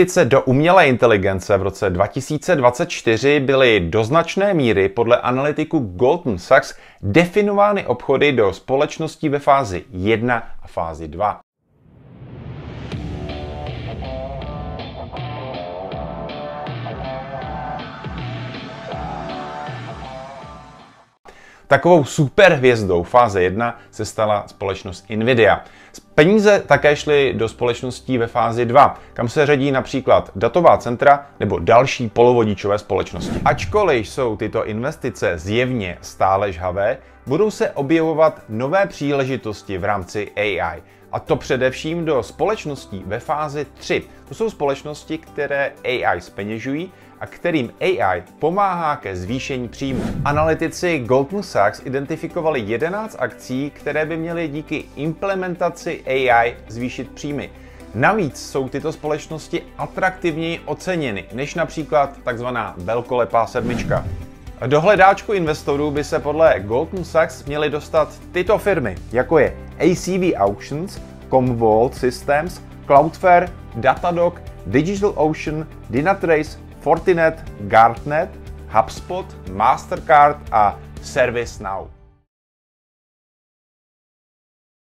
Investice do umělé inteligence v roce 2024 byly do značné míry podle analytiků Goldman Sachs definovány obchody do společností ve fázi 1 a fázi 2. Takovou superhvězdou fáze 1 se stala společnost Nvidia. Peníze také šly do společností ve fázi 2, kam se řadí například datová centra nebo další polovodičové společnosti. Ačkoliv jsou tyto investice zjevně stále žhavé, budou se objevovat nové příležitosti v rámci AI. A to především do společností ve fázi 3. To jsou společnosti, které AI zpeněžují a kterým AI pomáhá ke zvýšení příjmu. Analytici Goldman Sachs identifikovali 11 akcí, které by měly díky implementaci AI zvýšit příjmy. Navíc jsou tyto společnosti atraktivněji oceněny než například takzvaná velkolepá sedmička. Do hledáčku investorů by se podle Goldman Sachs měly dostat tyto firmy, jako je ACV Auctions, Commvault Systems, Cloudflare, Datadog, DigitalOcean, Dynatrace, Fortinet, Gartner, HubSpot, Mastercard a ServiceNow.